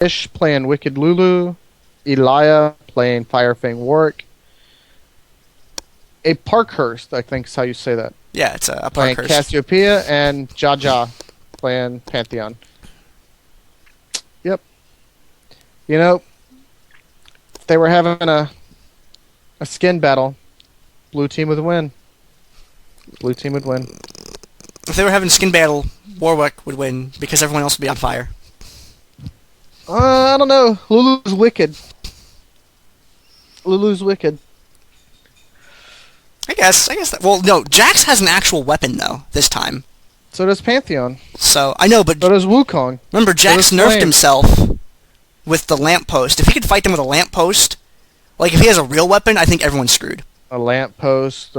Aesh playing Wicked Lulu. Elalya playing Firefang Warwick. Aparkhurst, I think is how you say that. Yeah, it's a Playing Aparkhurst. Cassiopeia and Jjaja playing Pantheon. Yep. You know, if they were having a skin battle, blue team would win. Blue team would win. If they were having a skin battle, Warwick would win because everyone else would be on fire. I don't know. Lulu's wicked. Lulu's wicked. I guess that. Well, no, Jax has an actual weapon though this time. So does Pantheon. So I know, but So does Wukong. remember, Jax does nerfed Swain. himself with the lamppost. If he could fight them with a lamppost, like if he has a real weapon, I think everyone's screwed. A lamppost,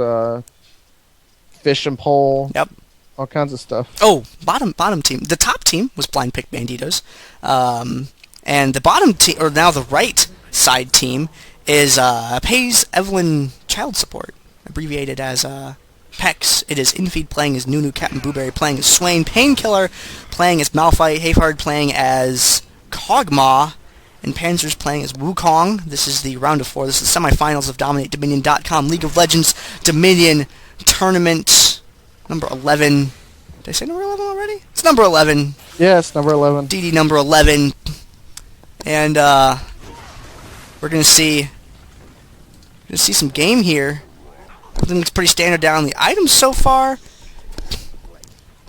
fishing pole. Yep. All kinds of stuff. Oh, bottom team. The top team was blind pick Banditos, and the bottom team, or now the right side team, is pays Evelynn child support, abbreviated as PEX. It is inFe playing as Nunu, CaptnBuwberry playing as Swain, Painkillar playing as Malphite, HaIfhearted playing as Kog'Maw, and Panzerzs playing as Wukong. This is the round of 4. This is the semifinals of DominateDominion.com League of Legends Dominion Tournament number 11. Did I say number 11 already? It's number 11. Yes, number 11. DD number 11. And we're gonna see some game here. Everything looks pretty standard down the items so far.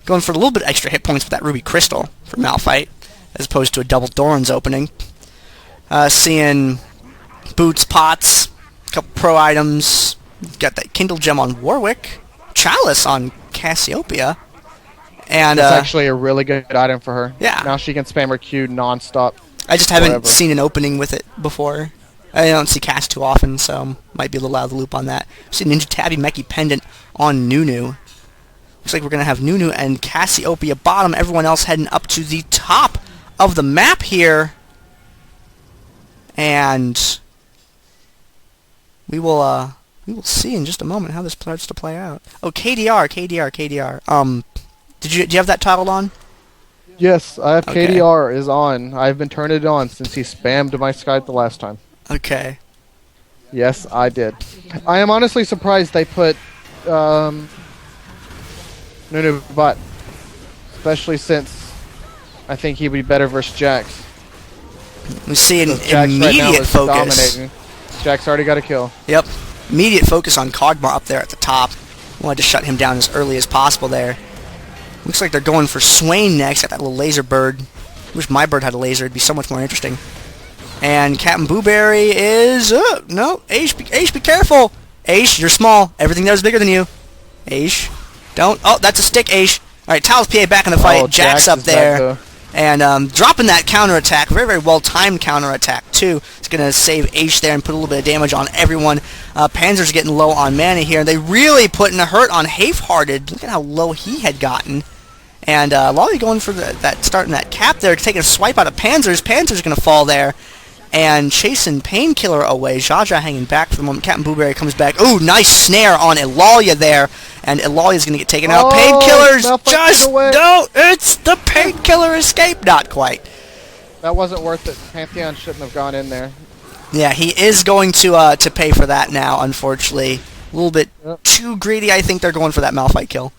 Going for a little bit extra hit points with that Ruby Crystal for Malphite, as opposed to a double Doran's opening. Seeing boots, pots, a couple pro items. Got that Kindle Gem on Warwick, Chalice on Cassiopeia, and It's actually a really good item for her. Yeah. Now she can spam her Q non-stop. I just haven't forever. seen an opening with it before. I don't see Cass too often, so might be a little out of the loop on that. See Ninja Tabby Meki Pendant on Nunu. Looks like we're going to have Nunu and Cassiopeia bottom. Everyone else heading up to the top of the map here. And we will see in just a moment how this starts to play out. Oh, KDR. Do you have that toggled on? Yes, I have Okay. KDR is on. I've been turning it on since he spammed my Skype the last time. Okay. Yes, I did. I am honestly surprised they put Nunu bot, especially since I think he'd be better versus Jax. We see an Jax right now immediate is focus. dominating. Jax already got a kill. Yep. Immediate focus on Kog'Maw up there at the top. Wanted to shut him down as early as possible there. Looks like they're going for Swain next. Got that little laser bird. Wish my bird had a laser. It'd be so much more interesting. And CaptnBuwberry is... no. Aesh, be careful. Aesh, you're small. Everything there is bigger than you. Aesh. Don't... Oh, that's a stick, Aesh. Alright, Talith PA back in the fight. Oh, Jax up is back, there. though. And dropping that counterattack. Very, very well-timed counterattack, too. It's going to save Aesh there and put a little bit of damage on everyone. Panzerzs getting low on mana here. And they really putting a hurt on HaIfhearted. Look at how low he had gotten. And Elalya going for starting that cap there, taking a swipe out of Panzerzs. Panzerzs going to fall there. And chasing Painkillar away. Jjaja hanging back for the moment. CaptnBuwberry comes back. Ooh, nice snare on Elalya there. And Elalya's going to get taken out. Painkillar's just... No, it's the Painkillar escape. Not quite. That wasn't worth it. Pantheon shouldn't have gone in there. Yeah, he is going to pay for that now, unfortunately. A little bit too greedy. I think they're going for that Malphite kill.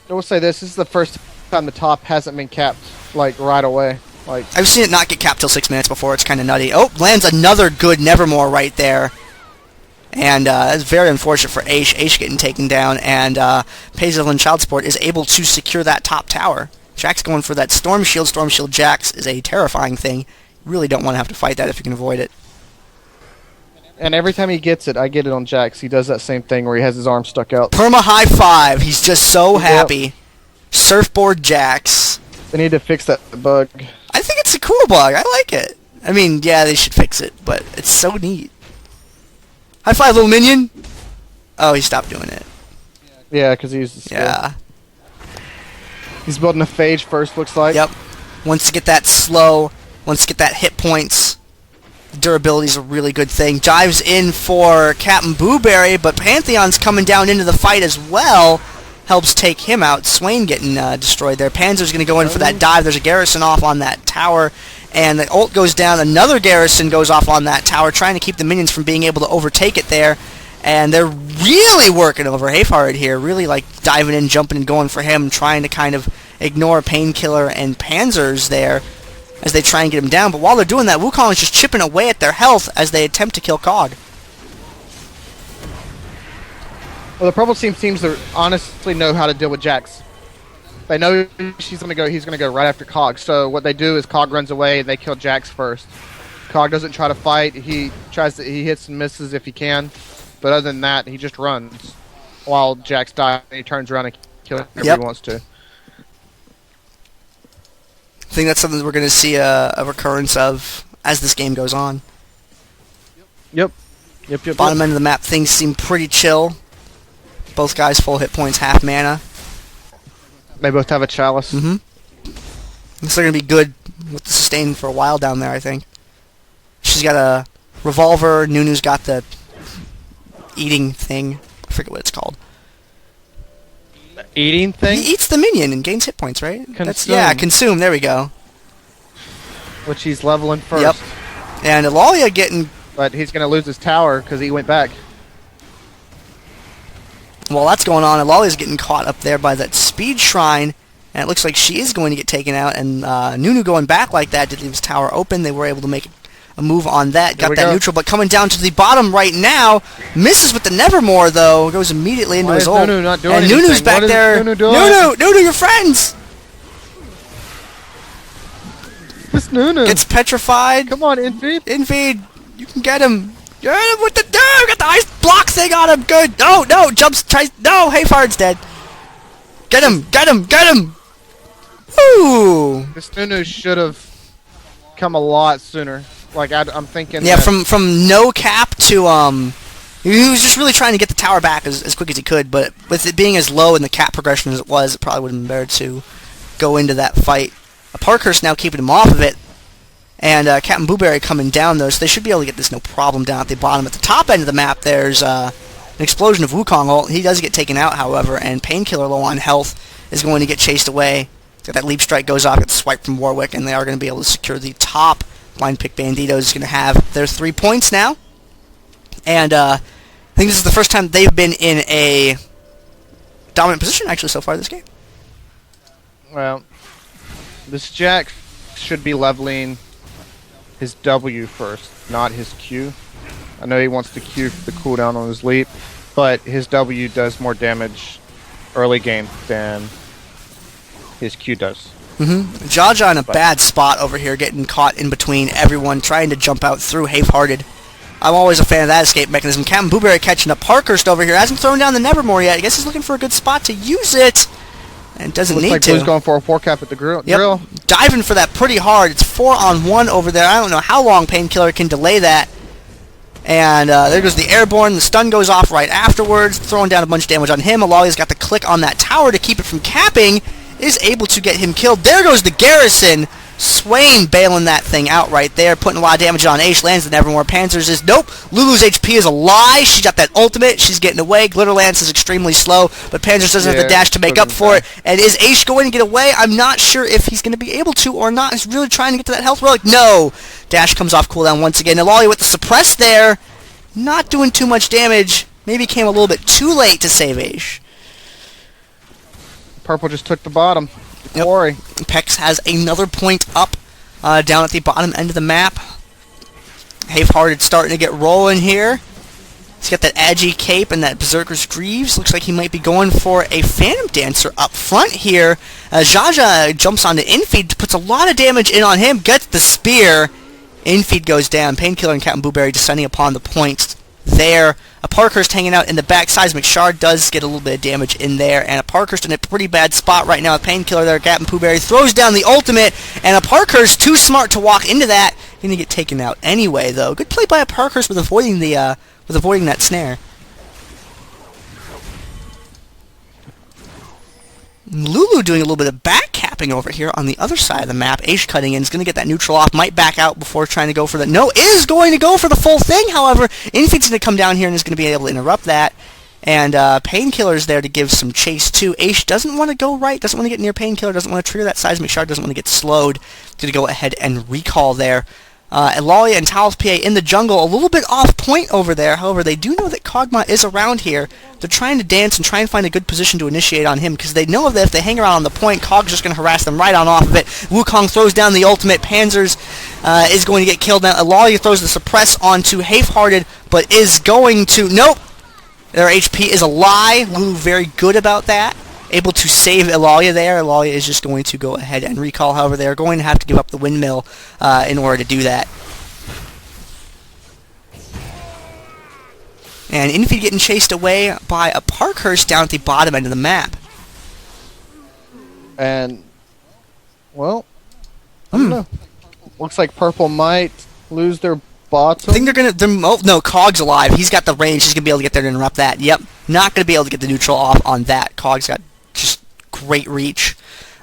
I will say this is the first time the top hasn't been capped, like, right away. Like, I've seen it not get capped till 6 minutes before. It's kind of nutty. Oh, lands another good Nevermore right there. And that's very unfortunate for Aesh. Aesh getting taken down. And Evelynn child support is able to secure that top tower. Jax going for that Storm Shield. Storm Shield Jax is a terrifying thing. You really don't want to have to fight that if you can avoid it. and every time he gets it, I get it on Jax. He does that same thing where he has his arm stuck out. Perma high five. He's just so happy. Surfboard Jax. They need to fix that bug. I think it's a cool bug. I like it. I mean, yeah, they should fix it, but it's so neat. High five, little minion. Oh, he stopped doing it. Yeah, because he used the skill. Yeah. He's building a phage first, looks like. Yep. Wants to get that slow. Wants to get that hit points. Durability is a really good thing. Dives in for CaptnBuwberry, but Pantheon's coming down into the fight as well. Helps take him out. Swain getting destroyed there. Panzer's going to go in for that dive. There's a Garrison off on that tower. And the ult goes down. Another Garrison goes off on that tower, trying to keep the minions from being able to overtake it there. And they're really working over HaIfhearted here, really like diving in, jumping and going for him, trying to kind of ignore Painkillar and Panzerzs there as they try and get him down. But while they're doing that, Wukong is just chipping away at their health as they attempt to kill Kog. Well, the purple team seems to honestly know how to deal with Jax. They know he's gonna go right after Kog. So what they do is Kog runs away and they kill Jax first. Kog doesn't try to fight. He hits and misses if he can, but other than that, he just runs while Jax dies. And he turns around and kills whoever he wants to. I think that's something that we're going to see a recurrence of as this game goes on. Yep. Bottom end of the map, things seem pretty chill. Both guys full hit points, half mana. They both have a chalice. Mm-hmm. This is going to be good with the sustain for a while down there, I think. She's got a revolver. Nunu's got the eating thing. I forget what it's called. Eating thing? He eats the minion and gains hit points, right? Consume. Consume. There we go. Which he's leveling first. Yep. And Elalya getting... But he's going to lose his tower because he went back. While that's going on, Elalya's getting caught up there by that speed shrine, and it looks like she is going to get taken out, and Nunu going back like that did leave his tower open. They were able to make a move on that, got that neutral, but coming down to the bottom right now, misses with the Nevermore, though, goes immediately into his ult. Nunu not doing and anything? Nunu's back there. Nunu doing? Nunu, you're friends! This Nunu. Gets petrified. Come on, inFe. You can get him. Get him with the... No, got the ice block thing on him. Good. No, jumps, tries... No, HaIfhearted's dead. Get him. Ooh. This Nunu should have come a lot sooner. Like, I'm thinking... Yeah, from no cap to, he was just really trying to get the tower back as quick as he could, but with it being as low in the cap progression as it was, it probably would have been better to go into that fight. Aparkhurst now keeping him off of it, and CaptnBuwberry coming down, though, so they should be able to get this no problem down at the bottom. At the top end of the map, there's an explosion of Wukong ult. He does get taken out, however, and Painkillar, low on health, is going to get chased away. So that leap strike goes off, gets swiped from Warwick, and they are going to be able to secure the top. Blind pick Banditos is going to have their 3 points now. And I think this is the first time they've been in a dominant position, actually, so far this game. Well, this Jax should be leveling his W first, not his Q. I know he wants the Q for the cooldown on his leap, but his W does more damage early game than his Q does. Jjaja in a bad spot over here, getting caught in between everyone, trying to jump out through HaIfhearted. I'm always a fan of that escape mechanism. CaptnBuwberry catching up. Parkhurst over here hasn't thrown down the Nevermore yet. I guess he's looking for a good spot to use it, and doesn't need to. Blue's going for a 4-cap at the drill. Diving for that pretty hard. It's 4-on-1 over there. I don't know how long Painkillar can delay that. And there goes the airborne. The stun goes off right afterwards, throwing down a bunch of damage on him. Elalya's got the click on that tower to keep it from capping. Is able to get him killed. There goes the Garrison. Swain bailing that thing out right there, putting a lot of damage on Aesh. Lands the Nevermore. Panzerzs is... Nope. Lulu's HP is a lie. She's got that ultimate. She's getting away. Glitterlance is extremely slow, but Panzerzs doesn't have the dash to make up for it. And is Aesh going to get away? I'm not sure if he's going to be able to or not. He's really trying to get to that health relic. No. Dash comes off cooldown once again. Elalya with the suppress there. Not doing too much damage. Maybe came a little bit too late to save Aesh. Purple just took the bottom. Quarry. Pex has another point up down at the bottom end of the map. HaIfhearted starting to get rolling here. He's got that Agi cape and that Berserker's Greaves. Looks like he might be going for a Phantom Dancer up front here. Jjaja jumps onto inFe, puts a lot of damage in on him, gets the spear. inFe goes down. Painkillar and CaptnBuwberry descending upon the points there. Aparkhurst hanging out in the back. Seismic Shard does get a little bit of damage in there, and Aparkhurst in a pretty bad spot right now with Painkillar there. CaptnBuwberry throws down the ultimate, and Aparkhurst too smart to walk into that. Gonna get taken out anyway, though. Good play by Aparkhurst with avoiding that snare. Lulu doing a little bit of back capping over here on the other side of the map. Aesh cutting in, is going to get that neutral off, might back out before trying to go for the... No, is going to go for the full thing, however. inFe's going to come down here and is going to be able to interrupt that. And Painkillar's there to give some chase too. Aesh doesn't want to go right, doesn't want to get near Painkillar, doesn't want to trigger that seismic shard, doesn't want to get slowed. Going to go ahead and recall there. Elalya and Talith PA in the jungle, a little bit off point over there. However, they do know that Kog'Maw is around here. They're trying to dance and try and find a good position to initiate on him because they know that if they hang around on the point, Kog's just going to harass them right on off of it. Wukong throws down the ultimate. Panzerzs is going to get killed now. Elalya throws the suppress onto HaIfhearted, but is going to... Nope! Their HP is a lie. Lulu very good about that. Able to save Elalya there. Elalya is just going to go ahead and recall. However, they're going to have to give up the windmill in order to do that. And inFe getting chased away by Aparkhurst down at the bottom end of the map. And, well, I don't know. Looks like Purple might lose their bottom. I think they're going to... Oh, no, Kog's alive. He's got the range. He's going to be able to get there to interrupt that. Yep. Not going to be able to get the neutral off on that. Kog's got just great reach.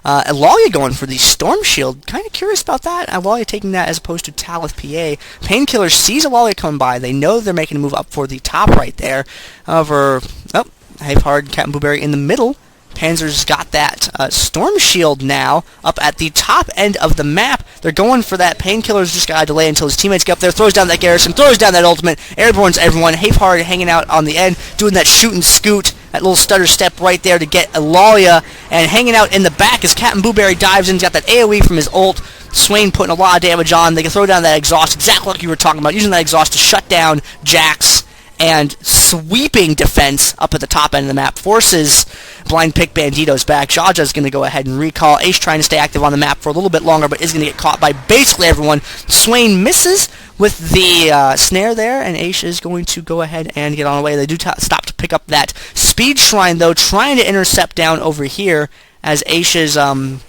Elalya going for the Storm Shield. Kind of curious about that. Elalya taking that as opposed to Talith PA. Painkillar sees Elalya come by. They know they're making a move up for the top right there. However, HaIfhearted, CaptnBuwberry in the middle. Panzerzs got that Storm Shield now up at the top end of the map. They're going for that. Painkillar's just got to delay until his teammates get up there. Throws down that Garrison. Throws down that ultimate. Airborne's everyone. HaIfhearted hanging out on the end. Doing that shoot and scoot. That little stutter step right there to get Elalya. And hanging out in the back as CaptnBuwberry dives in. He's got that AoE from his ult. Swain putting a lot of damage on. They can throw down that exhaust. Exactly like you were talking about. Using that exhaust to shut down Jax. And sweeping defense up at the top end of the map forces blind pick Banditos back. Jjaja is going to go ahead and recall. Aesh trying to stay active on the map for a little bit longer, but is going to get caught by basically everyone. Swain misses with the snare there, and Aesh is going to go ahead and get on the way. They do stop to pick up that speed shrine, though, trying to intercept down over here as Aesh is going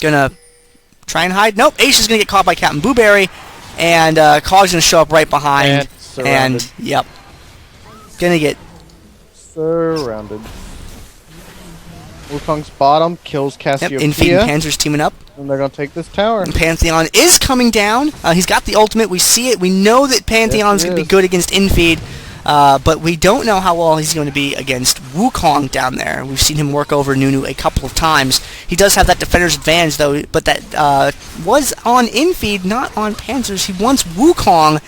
to try and hide. Nope, Aesh is going to get caught by CaptnBuwberry, and Kog's going to show up right behind. And, yep. Gonna get surrounded. Wukong's bottom kills Cassiopeia. Yep, inFe and Panzerzs teaming up. And they're gonna take this tower. And Pantheon is coming down. He's got the ultimate. We see it. We know that Pantheon's gonna be good against inFe. But we don't know how well he's going to be against Wukong down there. We've seen him work over Nunu a couple of times. He does have that defender's advantage, though, but that was on inFe, not on Panzerzs. He wants Wukong,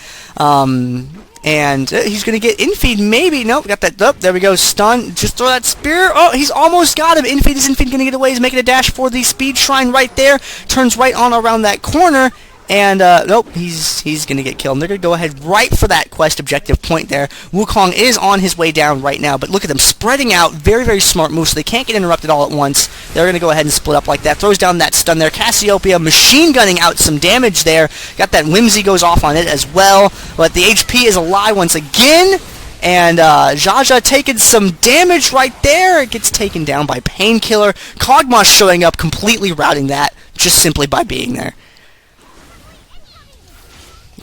and he's going to get inFe, maybe. Nope, got that. Oh, there we go, stun. Just throw that spear. Oh, he's almost got him. inFe is going to get away. He's making a dash for the speed shrine right there. Turns right on around that corner. And, nope, he's going to get killed. And they're going to go ahead right for that quest objective point there. Wukong is on his way down right now, but look at them spreading out. Very, very smart move, so they can't get interrupted all at once. They're going to go ahead and split up like that. Throws down that stun there. Cassiopeia machine gunning out some damage there. Got that Whimsy goes off on it as well. But the HP is a lie once again. And Jjaja taking some damage right there. It gets taken down by Painkillar. Kog'Maw showing up, completely routing that just simply by being there.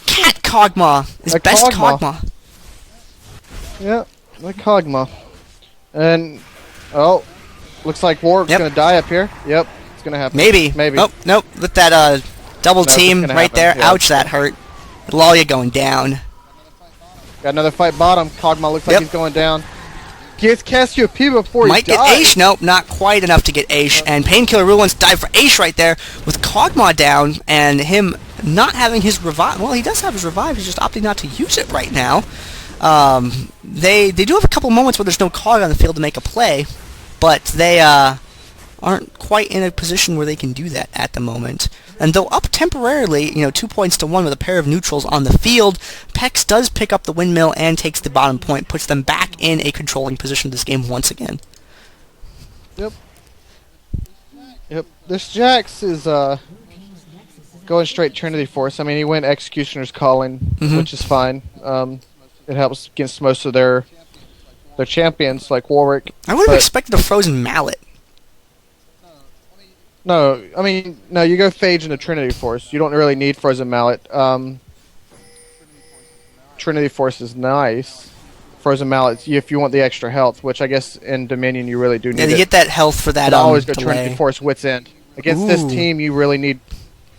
Cat Kog'Maw is best Kog'Maw. Yeah, like Kog'Maw. And, oh, looks like Warwick's going to die up here. Yep, it's going to happen. Maybe. Oh, nope. With that double team right happen. There. Yeah. Ouch, that hurt. Elalya going down. Got another fight bottom. Kog'Maw looks like he's going down. Gets Cassiopeia before Might he dies. Get Aesh. Nope, not quite enough to get Aesh. And Painkillar really wants to dive for Aesh right there with Kog'Maw down and him not having his revive. Well, he does have his revive. He's just opting not to use it right now. They do have a couple moments where there's no Kog on the field to make a play, but they aren't quite in a position where they can do that at the moment. And though up temporarily, 2 points to 1 with a pair of neutrals on the field, Pex does pick up the windmill and takes the bottom point, puts them back in a controlling position this game once again. Yep. This Jax is going straight Trinity Force. I mean, he went Executioner's Calling, which is fine. It helps against most of their champions, like Warwick. I would have expected a Frozen Mallet. No, I mean, no, you go Phage into Trinity Force. You don't really need Frozen Mallet. Trinity Force is nice. Frozen Mallet, if you want the extra health, which I guess in Dominion you really do need. Yeah, to get that health for that always go delay. Trinity Force Wit's End. Against this team, you really need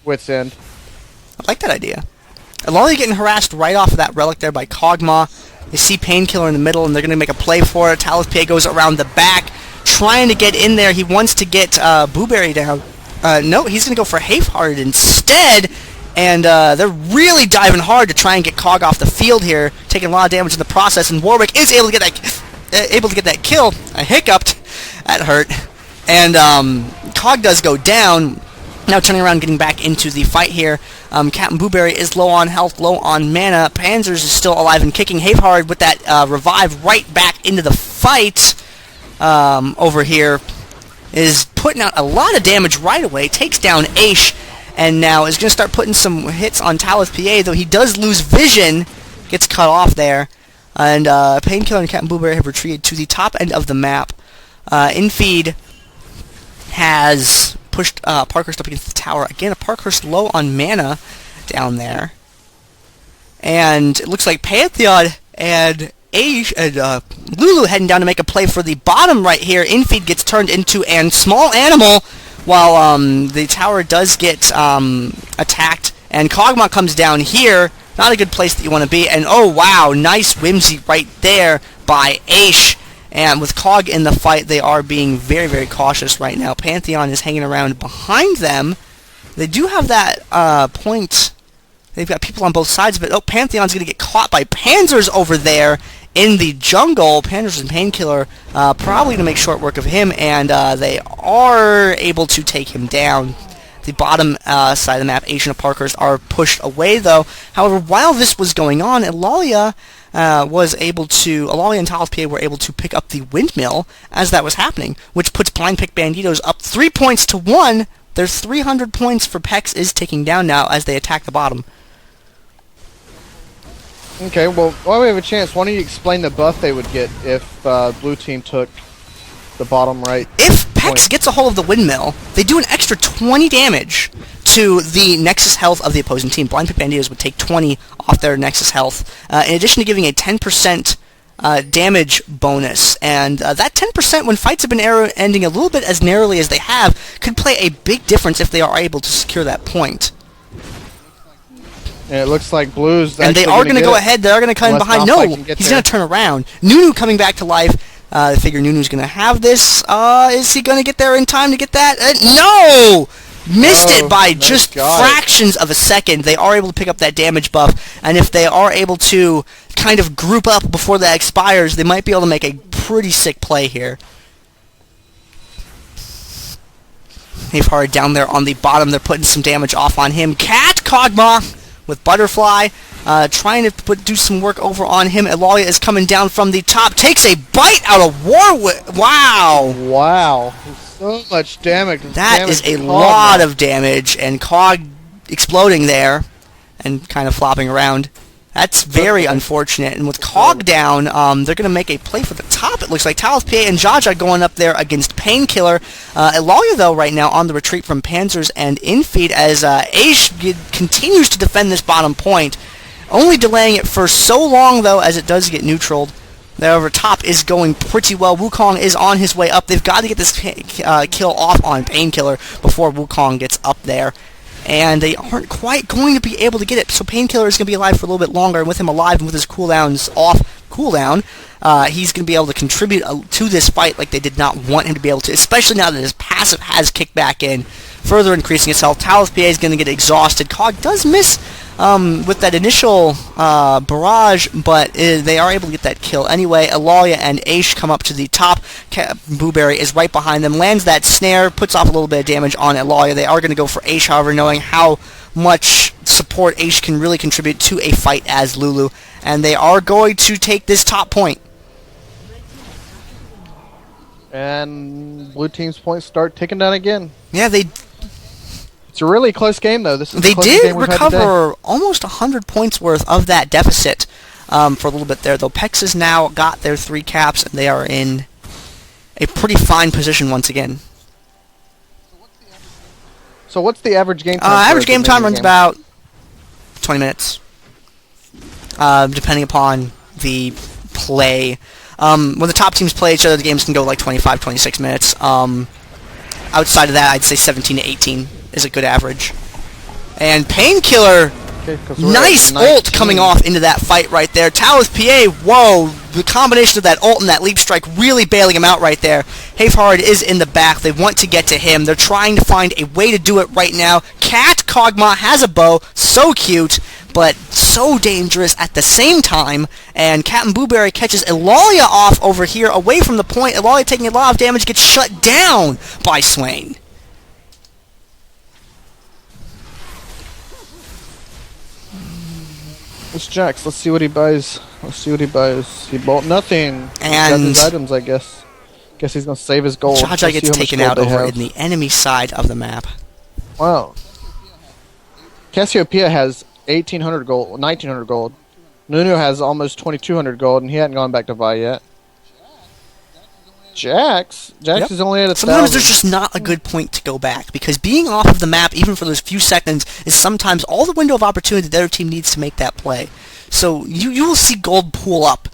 Wit's End. I like that idea. Elalya getting harassed right off of that relic there by Kog'Maw. They see Painkillar in the middle, and they're going to make a play for it. Talith PA goes around the back, trying to get in there. He wants to get Blueberry down. No, he's going to go for HaIfhearted instead, and they're really diving hard to try and get Kog off the field here, taking a lot of damage in the process, and Warwick is able to get that kill. I hiccuped. That hurt. And Kog does go down. Now turning around, getting back into the fight here. CaptnBuwberry is low on health, low on mana. Panzerzs is still alive and kicking. HaIfhearted with that revive right back into the fight over here is putting out a lot of damage right away. Takes down Aesh, and now is going to start putting some hits on Talith PA, though he does lose vision. Gets cut off there. And Painkillar and CaptnBuwberry have retreated to the top end of the map. inFe has pushed Aparkhurst up against the tower. Again, Aparkhurst low on mana down there. And it looks like Pantheon and Aesh and Lulu heading down to make a play for the bottom right here. inFe gets turned into a small animal while the tower does get attacked. And Kog'Maw comes down here. Not a good place that you want to be. And oh wow, nice whimsy right there by Aesh. And with Kog in the fight, they are being very, very cautious right now. Pantheon is hanging around behind them. They do have that point. They've got people on both sides of it. Oh, Pantheon's going to get caught by Panzerzs over there in the jungle. Panzerzs and Painkillar probably going to make short work of him, and they are able to take him down. The bottom side of the map, Aesh and Aparkhurst are pushed away, though. However, while this was going on, Elalya and Talith PA were able to pick up the windmill as that was happening, which puts Blind Pick Banditos up 3 points to 1. Their 300 points for Pex is ticking down now as they attack the bottom. Okay, well, while we have a chance, why don't you explain the buff they would get if blue team took the bottom right? If Pex gets a hold of the windmill, they do an extra 20 damage to the Nexus health of the opposing team. Blind Pick Banditos would take 20 off their Nexus health, in addition to giving a 10% damage bonus. And that 10%, when fights have been ending a little bit as narrowly as they have, could play a big difference if they are able to secure that point. And it looks like Blue's... And they are going to go ahead. They are going to come in behind. No, he's going to turn around. Nunu coming back to life. I figure Nunu's going to have this. Is he going to get there in time to get that? No! Missed it by just fractions of a second. They are able to pick up that damage buff. And if they are able to kind of group up before that expires, they might be able to make a pretty sick play here. HaIfhearted down there on the bottom. They're putting some damage off on him. Kog'Maw with Butterfly, trying to do some work over on him. Elalya is coming down from the top, takes a bite out of Warwick. Wow. Wow. So much damage. That is a lot of damage, and Kog exploding there and kind of flopping around. That's very unfortunate. And with Kog down, they're going to make a play for the top, it looks like. Talith PA and Jjaja going up there against Painkillar. Elalya, though, right now on the retreat from Panzerzs and inFe as Aesh continues to defend this bottom point. Only delaying it for so long, though, as it does get neutraled. The over top is going pretty well. Wukong is on his way up. They've got to get this kill off on Painkillar before Wukong gets up there. And they aren't quite going to be able to get it. So Painkillar is going to be alive for a little bit longer. And with him alive and with his cooldowns off cooldown, he's going to be able to contribute to this fight like they did not want him to be able to, especially now that his passive has kicked back in, further increasing his health. Talith PA is going to get exhausted. Kog does miss with that initial barrage, but they are able to get that kill anyway. Elalya and Aesh come up to the top. CaptnBuwberry is right behind them, lands that snare, puts off a little bit of damage on Elalya. They are going to go for Aesh, however, knowing how much support Aesh can really contribute to a fight as Lulu. And they are going to take this top point. And blue team's points start ticking down again. Yeah, it's a really close game, though. They did recover almost 100 points worth of that deficit for a little bit there, though. Pex has now got their 3 caps, and they are in a pretty fine position once again. So what's the average game time? Average game time runs about 20 minutes, depending upon the play. When the top teams play each other, the games can go like 25, 26 minutes. Outside of that, I'd say 17 to 18 is a good average. And Painkillar Okay, 'cause we're Nice at ult 19. coming off into that fight right there. Talith PA, whoa, the combination of that ult and that leap strike really bailing him out right there. HaIfhearted is in the back. They want to get to him. They're trying to find a way to do it right now. Kog'Maw has a bow, so cute, but so dangerous at the same time. And CaptnBuwberry catches Elalya off over here, away from the point. Elalya taking a lot of damage, gets shut down by Swain. It's Jax. Let's see what he buys. He bought nothing. And He got his items, I guess. Guess he's gonna save his gold. Jjaja gets taken out over in the enemy side of the map. Wow. Cassiopeia has 1,800 gold, 1,900 gold. Nunu has almost 2,200 gold, and he hadn't gone back to Vi yet. Jax is only at 1,000. Sometimes there's just not a good point to go back, because being off of the map, even for those few seconds, is sometimes all the window of opportunity the other team needs to make that play. So you will see gold pool up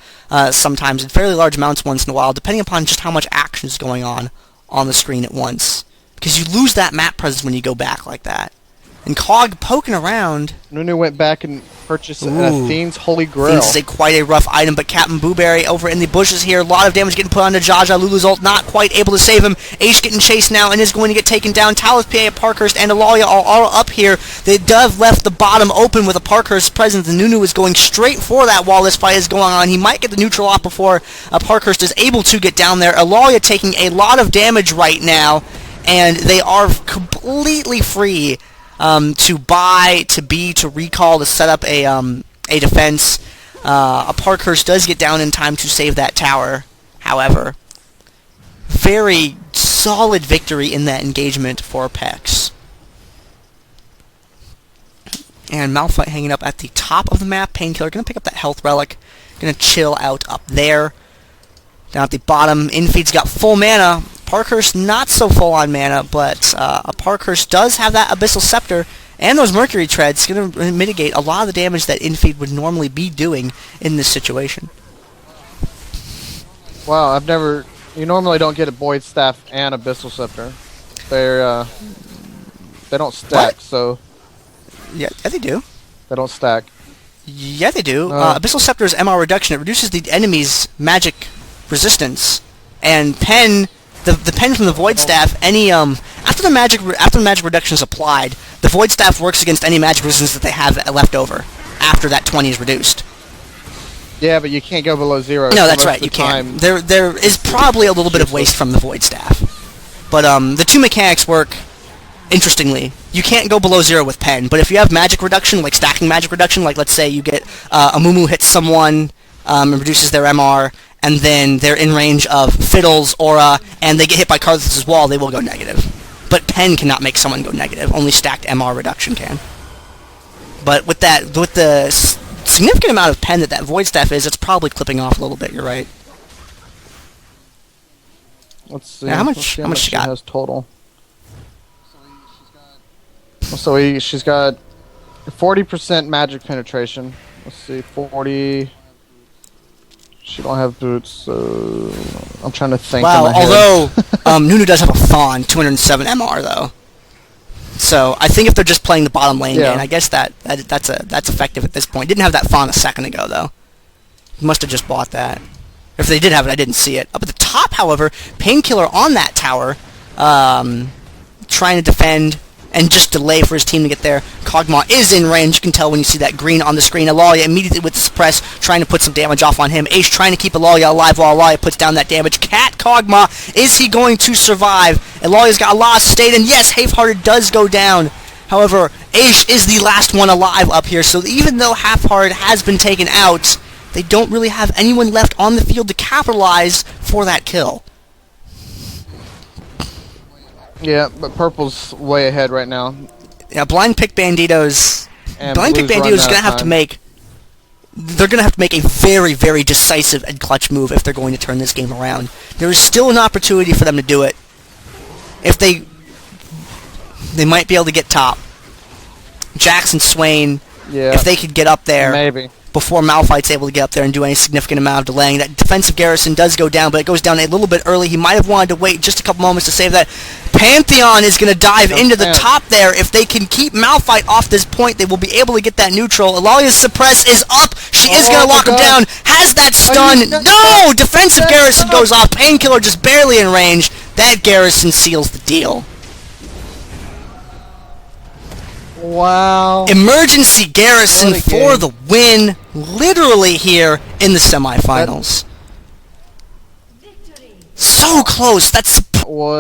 sometimes in fairly large amounts once in a while, depending upon just how much action is going on the screen at once. Because you lose that map presence when you go back like that. And Cog poking around. Nunu went back and purchased Athene's Holy Grail. This is quite a rough item, but CaptnBuwberry over in the bushes here. A lot of damage getting put onto Jjaja. Lulu's ult not quite able to save him. Aesh getting chased now and is going to get taken down. Talith PA, Aparkhurst, and Elalya are all up here. The Dove left the bottom open with Aparkhurst's presence. The Nunu is going straight for that while this fight is going on. He might get the neutral off before Aparkhurst is able to get down there. Elalya taking a lot of damage right now, and they are completely free to buy, to B, to recall, to set up a defense. Aparkhurst does get down in time to save that tower, however. Very solid victory in that engagement for Pex. And Malphite hanging up at the top of the map. Painkillar going to pick up that health relic. Going to chill out up there. Down at the bottom, inFe's got full mana. Aparkhurst not so full on mana, but Aparkhurst does have that Abyssal Scepter and those Mercury Treads, going to mitigate a lot of the damage that inFe would normally be doing in this situation. Wow, you normally don't get a Void Staff and Abyssal Scepter. They don't stack, What? so... Yeah, they do. They don't stack. Yeah, they do. Abyssal Scepter is MR reduction. It reduces the enemy's magic resistance. And Pen... The pen from the Void Staff, after the magic reduction is applied, the Void Staff works against any magic resistance that they have left over after that 20 is reduced. Yeah, but you can't go below 0. No, that's right, you can't. There is probably a little bit of waste from the Void Staff. But the two mechanics work interestingly. You can't go below 0 with Pen, but if you have magic reduction, like stacking magic reduction, like let's say you get Amumu hits someone and reduces their MR, and then they're in range of Fiddle's aura, and they get hit by Karthus' wall, they will go negative. But Pen cannot make someone go negative. Only stacked MR reduction can. But with the significant amount of Pen that Void Staff is, it's probably clipping off a little bit. You're right. Let's see. Yeah, how much she got? Has total. So she's got 40% magic penetration. Let's see, 40. She don't have boots, so I'm trying to think. Wow, in my although Nunu does have a Fawn, 207 MR though. So I think if they're just playing the bottom lane game, I guess that's effective at this point. Didn't have that Fawn a second ago though. Must have just bought that. If they did have it, I didn't see it. Up at the top, however, Painkillar on that tower, trying to defend and just delay for his team to get there. Kog'Maw is in range. You can tell when you see that green on the screen. Elalya immediately with the suppress, trying to put some damage off on him. Aesh trying to keep Elalya alive while Elalya puts down that damage. Kog'Maw, is he going to survive? Elalya's got a lot of state, and yes, HaIfhearted does go down. However, Aesh is the last one alive up here, so even though HaIfhearted has been taken out, they don't really have anyone left on the field to capitalize for that kill. Yeah, but Purple's way ahead right now. Yeah, blind pick Banditos. And blind pick Blue's Banditos is gonna have to make. They're gonna have to make a very, very decisive and clutch move if they're going to turn this game around. There is still an opportunity for them to do it. If they might be able to get top. Jax and Swain. Yeah. If they could get up there. Maybe. before Malphite's able to get up there and do any significant amount of delaying. That defensive Garrison does go down, but it goes down a little bit early. He might have wanted to wait just a couple moments to save that. Pantheon is going to dive into the top there. If they can keep Malphite off this point, they will be able to get that neutral. Elalya's suppress is up. She is going to lock him down. Has that stun. No! Defensive Garrison goes off. Painkillar just barely in range. That Garrison seals the deal. Wow. Emergency Garrison for the win, literally here in the semifinals. So close. That's What?